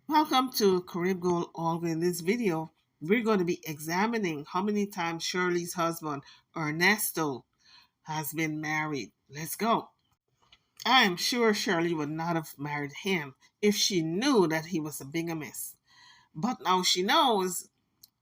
Welcome to Carib Gold All. In this video, we're going to be examining how many times Shirley's husband, Ernesto, has been married. Let's go. I am sure Shirley would not have married him if she knew that he was a bigamist. But now she knows.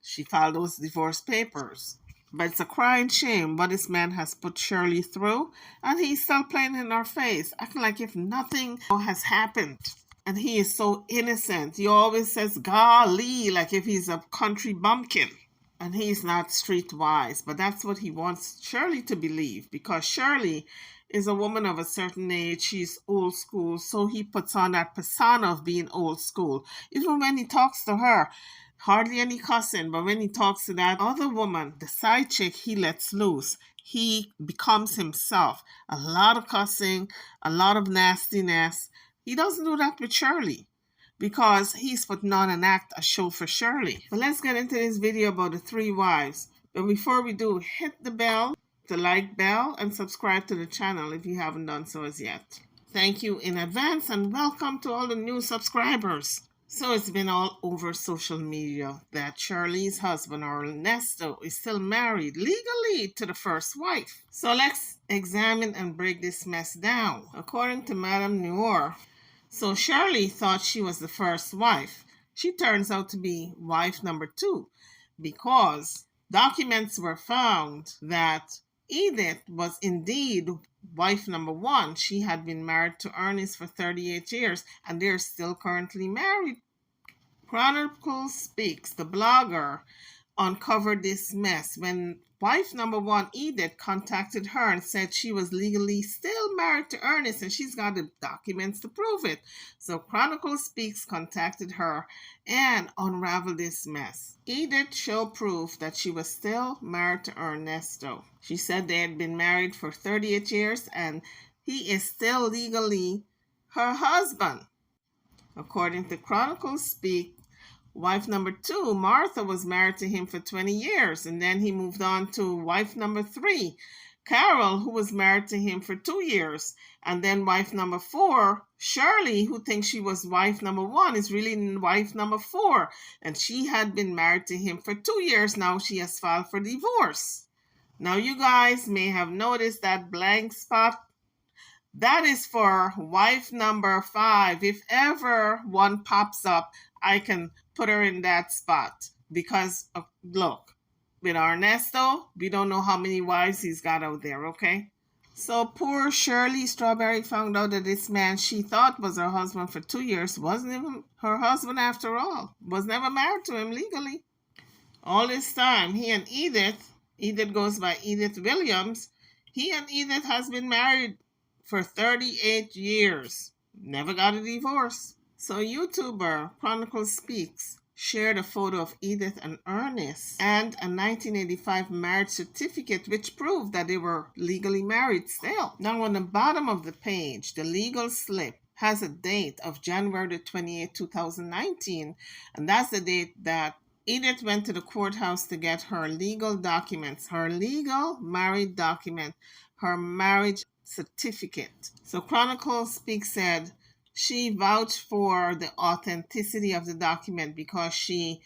She filed those divorce papers. But it's a crying shame what this man has put Shirley through, and he's still playing in our face, acting like if nothing has happened. And he is so innocent. He always says golly, like if he's a country bumpkin. And he's not streetwise, but that's what he wants Shirley to believe, because Shirley is a woman of a certain age. She's old school, so he puts on that persona of being old school. Even when he talks to her, hardly any cussing, but when he talks to that other woman, the side chick, he lets loose. He becomes himself. A lot of cussing, a lot of nastiness. He doesn't do that with Shirley because he's putting on an act, a show for Shirley. But let's get into this video about the three wives. But before we do, hit the bell, the like bell, and subscribe to the channel if you haven't done so as yet. Thank you in advance and welcome to all the new subscribers. So it's been all over social media that Shirley's husband, Ernesto, is still married legally to the first wife. So let's examine and break this mess down. According to Madame Noir, so Shirley thought she was the first wife. She turns out to be wife number 2 because documents were found that Edith was indeed wife number 1. She had been married to Ernest for 38 years and they're still currently married. Chronicle Speaks, the blogger, uncovered this mess when wife number 1, Edith, contacted her and said she was legally still married to Ernest and she's got the documents to prove it. So Chronicle Speaks contacted her and unraveled this mess. Edith showed proof that she was still married to Ernesto. She said they had been married for 38 years and he is still legally her husband. According to Chronicle Speak, wife number 2, Martha, was married to him for 20 years, and then he moved on to wife number 3, Carol, who was married to him for 2 years, and then wife number 4, Shirley, who thinks she was wife number 1, is really wife number 4, and she had been married to him for 2 years. Now she has filed for divorce. Now you guys may have noticed that blank spot. That is for wife number 5. If ever one pops up, I can put her in that spot. Because, look, with Ernesto, we don't know how many wives he's got out there, okay? So poor Shirley Strawberry found out that this man she thought was her husband for 2 years wasn't even her husband after all. Was never married to him legally. All this time, he and Edith goes by Edith Williams, he and Edith has been married for 38 years. Never got a divorce. So YouTuber Chronicle Speaks shared a photo of Edith and Ernest and a 1985 marriage certificate which proved that they were legally married still. Now on the bottom of the page, the legal slip has a date of January 28, 2019, and that's the date that Edith went to the courthouse to get her legal documents, her legal married document, her marriage certificate. So Chronicle Speak said she vouched for the authenticity of the document because she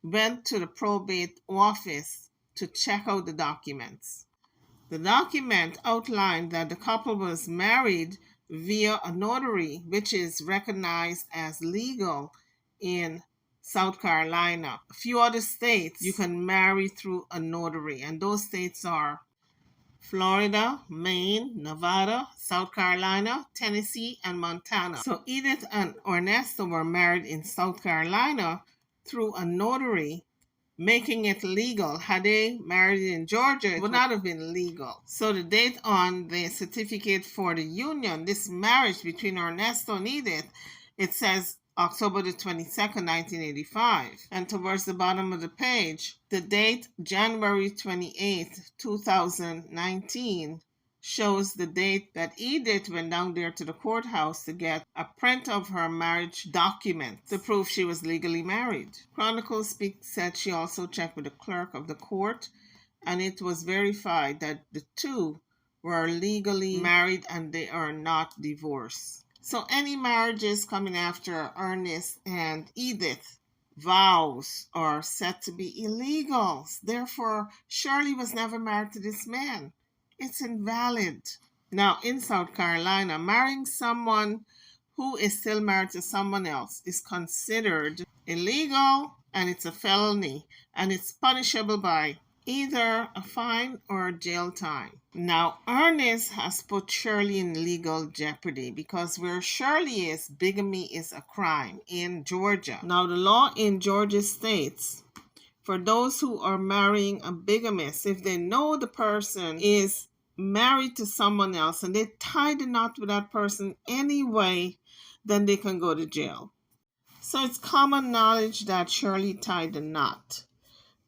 went to the probate office to check out the documents. The document outlined that the couple was married via a notary, which is recognized as legal in South Carolina. A few other states you can marry through a notary, and those states are Florida, Maine, Nevada, South Carolina, Tennessee, and Montana. So Edith and Ernesto were married in South Carolina through a notary, making it legal. Had they married in Georgia, it would not have been legal. So the date on the certificate for the union, this marriage between Ernesto and Edith, it says October the 22nd, 1985. And towards the bottom of the page, the date January 28th, 2019 shows the date that Edith went down there to the courthouse to get a print of her marriage document to prove she was legally married. Chronicle Speak said she also checked with the clerk of the court and it was verified that the two were legally married and they are not divorced. So any marriages coming after Ernest and Edith vows are said to be illegal. Therefore, Shirley was never married to this man. It's invalid. Now, in South Carolina, marrying someone who is still married to someone else is considered illegal and it's a felony and it's punishable by either a fine or jail time. Now, Ernest has put Shirley in legal jeopardy because where Shirley is, bigamy is a crime in Georgia. Now, the law in Georgia states for those who are marrying a bigamist, if they know the person is married to someone else and they tie the knot with that person anyway, then they can go to jail. So it's common knowledge that Shirley tied the knot.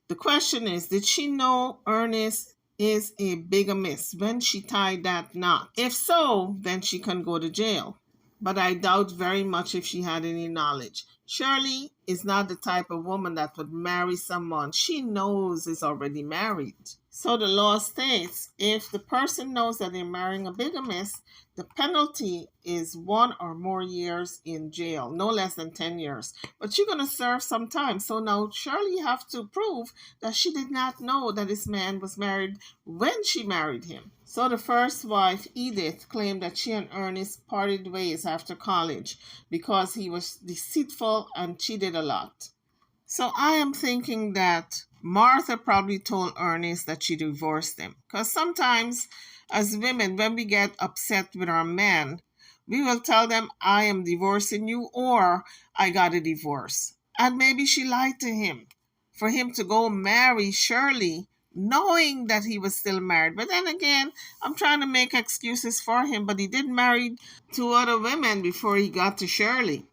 The question is, did she know Ernest is a bigamist when she tied that knot? If so, then she can go to jail. But I doubt very much if she had any knowledge. Shirley is not the type of woman that would marry someone she knows is already married. So the law states if the person knows that they're marrying a bigamist, the penalty is 1 or more years in jail, no less than 10 years. But you're going to serve some time. So now Shirley have to prove that she did not know that this man was married when she married him. So the first wife, Edith, claimed that she and Ernest parted ways after college because he was deceitful and cheated a lot. So I am thinking that Martha probably told Ernest that she divorced him. Because sometimes as women, when we get upset with our men, we will tell them, I am divorcing you or I got a divorce. And maybe she lied to him for him to go marry Shirley knowing that he was still married. But then again, I'm trying to make excuses for him, but he did marry 2 other women before he got to Shirley.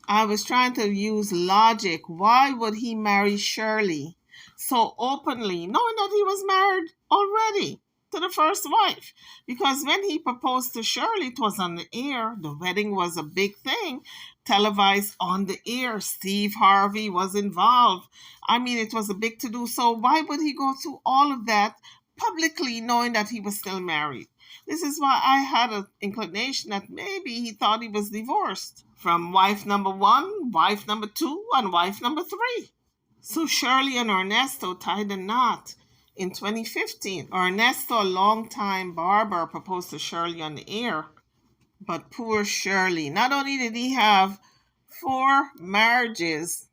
I was trying to use logic. Why would he marry Shirley so openly, knowing that he was married already to the first wife? Because when he proposed to Shirley, it was on the air. The wedding was a big thing, televised on the air. Steve Harvey was involved. I mean, it was a big to-do. So why would he go through all of that publicly, knowing that he was still married? This is why I had an inclination that maybe he thought he was divorced from wife number 1, wife number 2, and wife number 3. So Shirley and Ernesto tied the knot in 2015. Ernesto, a longtime barber, proposed to Shirley on the air. But poor Shirley, not only did he have 4 marriages,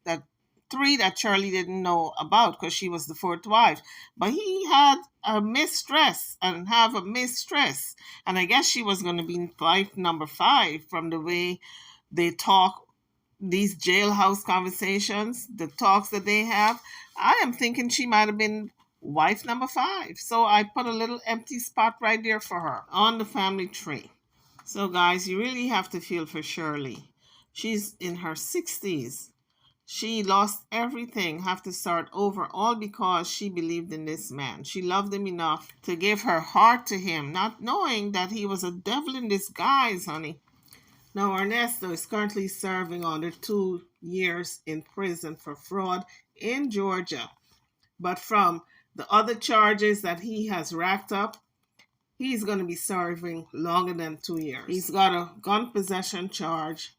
3 that Shirley didn't know about because she was the 4th wife, but he had a mistress and have a mistress. And I guess she was going to be wife number 5 from the way they talk, these jailhouse conversations, the talks that they have. I am thinking she might have been wife number 5. So I put a little empty spot right there for her on the family tree. So guys, you really have to feel for Shirley. She's in her 60s. She lost everything, have to start over, all because she believed in this man. She loved him enough to give her heart to him, not knowing that he was a devil in disguise, honey. Now, Ernesto is currently serving under 2 years in prison for fraud in Georgia. But from the other charges that he has racked up, he's going to be serving longer than 2 years. He's got a gun possession charge,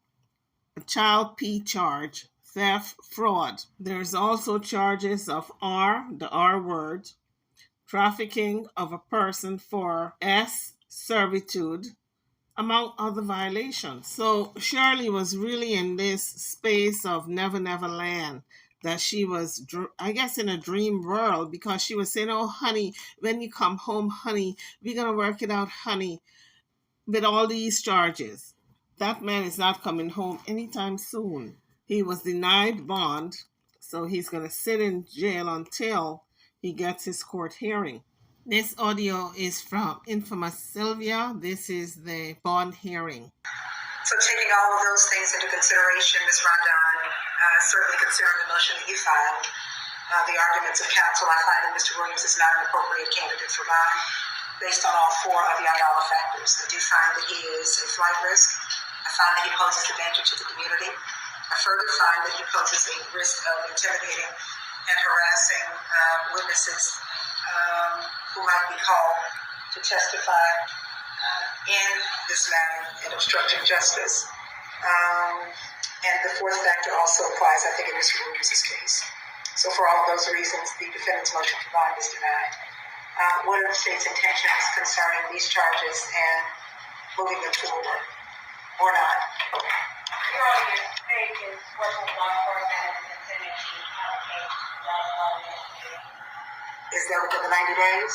a child P charge, theft, fraud. There's also charges of the R word, trafficking of a person for S, servitude, among other violations. So Shirley was really in this space of never, never land, that she was, I guess, in a dream world, because she was saying, oh, honey, when you come home, honey, we're going to work it out, honey, with all these charges. That man is not coming home anytime soon. He was denied bond, so he's going to sit in jail until he gets his court hearing. This audio is from infamous Sylvia. This is the bond hearing. So taking all of those things into consideration, Ms. Rondon, certainly considering the motion that you filed, the arguments of counsel, I find that Mr. Williams is not an appropriate candidate for bond based on all 4 of the Ayala factors. I do find that he is a flight risk. I find that he poses a danger to the community. I further find that he poses a risk of intimidating and harassing witnesses who might be called to testify in this matter and obstructing justice. And the fourth factor also applies, I think, in Mr. Williams' case. So for all of those reasons, the defendant's motion for bond is denied. What are the state's intentions concerning these charges and moving them forward, or not? Your Honor, your state is working with law enforcement and is intending to allocate $1 Is that within the 90 days?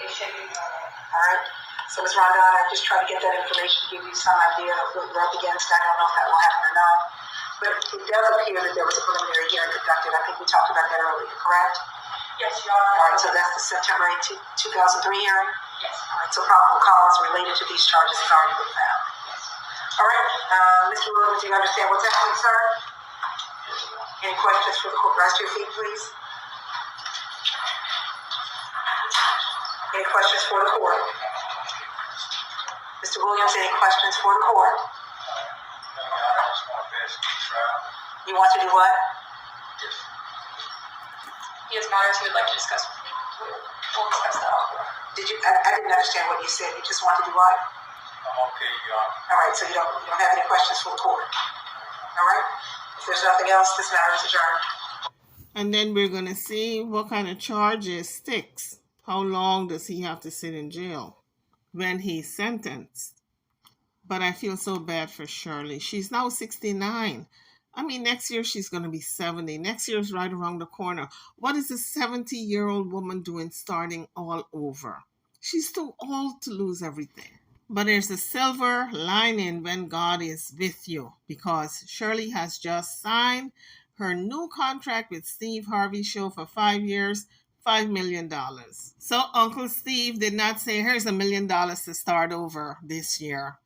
It should be All right. So, Ms. Rondon, I just try to get that information to give you some idea of what you're up against. I don't know if that will happen or not. But it does appear that there was a preliminary hearing conducted. I think we talked about that earlier, correct? Yes, Your Honor. All right, so that's the September 8, 2003 hearing? Yes. All right, so probable cause related to these charges has already been found. All right, Mr. Williams, do you understand what's happening, sir? Any questions for the court? Rise to your feet, please. Any questions for the court? Mr. Williams, any questions for the court? You want to do what? Yes, Your Honor, we would like to discuss. We'll discuss that all. I didn't understand what you said. You just want to do what? I'm okay, Your Honor. All right, so you don't have any questions for the court. All right? If there's nothing else, this matter is adjourned. And then we're going to see what kind of charges sticks. How long does he have to sit in jail when he's sentenced? But I feel so bad for Shirley. She's now 69. I mean, next year she's going to be 70. Next year is right around the corner. What is a 70-year-old woman doing starting all over? She's too old to lose everything. But there's a silver lining when God is with you, because Shirley has just signed her new contract with Steve Harvey Show for 5 years, $5 million. So Uncle Steve did not say, here's $1 million to start over this year.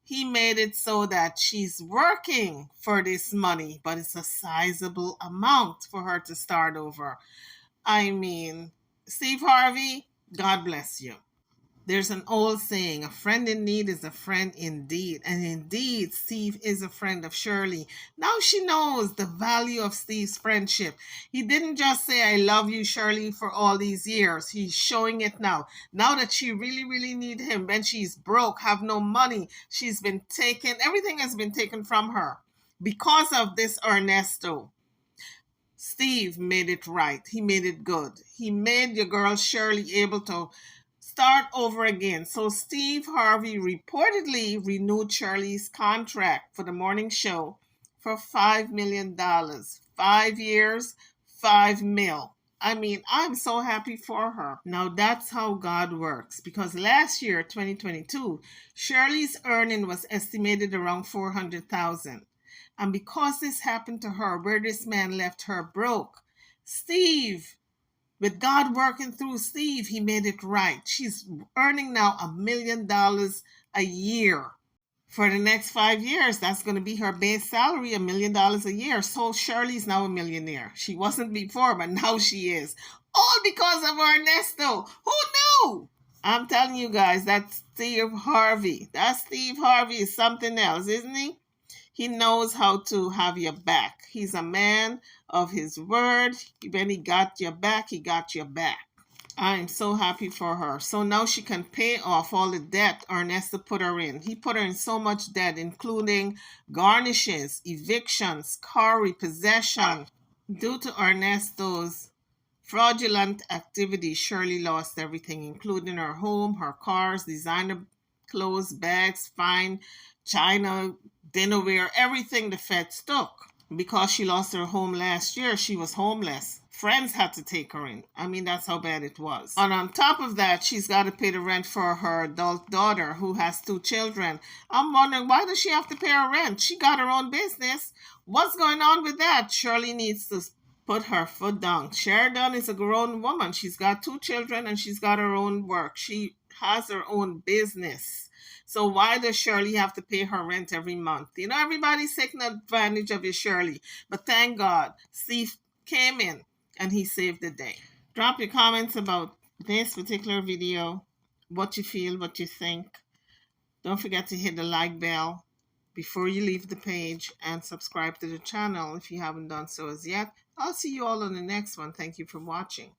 He made it so that she's working for this money, but it's a sizable amount for her to start over. I mean, Steve Harvey, God bless you. There's an old saying, a friend in need is a friend indeed. And indeed, Steve is a friend of Shirley. Now she knows the value of Steve's friendship. He didn't just say, I love you, Shirley, for all these years. He's showing it now. Now that she really, really needs him, when she's broke, have no money, she's been taken, everything has been taken from her. Because of this Ernesto, Steve made it right. He made it good. He made your girl Shirley able to start over again. So Steve Harvey reportedly renewed Shirley's contract for the morning show for $5 million. 5 years, $5 million. I mean, I'm so happy for her. Now that's how God works, because last year, 2022, Shirley's earning was estimated around $400,000. And because this happened to her, where this man left her broke, Steve, with God working through Steve, he made it right. She's earning now $1 million a year. For the next 5 years, that's going to be her base salary, $1 million a year. So Shirley's now a millionaire. She wasn't before, but now she is. All because of Ernesto. Who knew? I'm telling you guys, that's Steve Harvey. That Steve Harvey is something else, isn't he? He knows how to have your back. He's a man of his word. When he got your back, he got your back. I'm so happy for her. So now she can pay off all the debt Ernesto put her in. He put her in so much debt, including garnishes, evictions, car repossession. Due to Ernesto's fraudulent activity, Shirley lost everything, including her home, her cars, designer clothes, bags, fine china, dinnerware, everything the feds took. Because she lost her home last year, she was homeless. Friends had to take her in. I mean, that's how bad it was. And on top of that, she's got to pay the rent for her adult daughter who has 2 children. I'm wondering, why does she have to pay her rent? She got her own business. What's going on with that? Shirley needs to put her foot down. Sheridan is a grown woman. She's got 2 children and she's got her own work. She has her own business. So why does Shirley have to pay her rent every month? You know, everybody's taking advantage of you, Shirley. But thank God, Steve came in and he saved the day. Drop your comments about this particular video, what you feel, what you think. Don't forget to hit the like bell before you leave the page and subscribe to the channel if you haven't done so as yet. I'll see you all on the next one. Thank you for watching.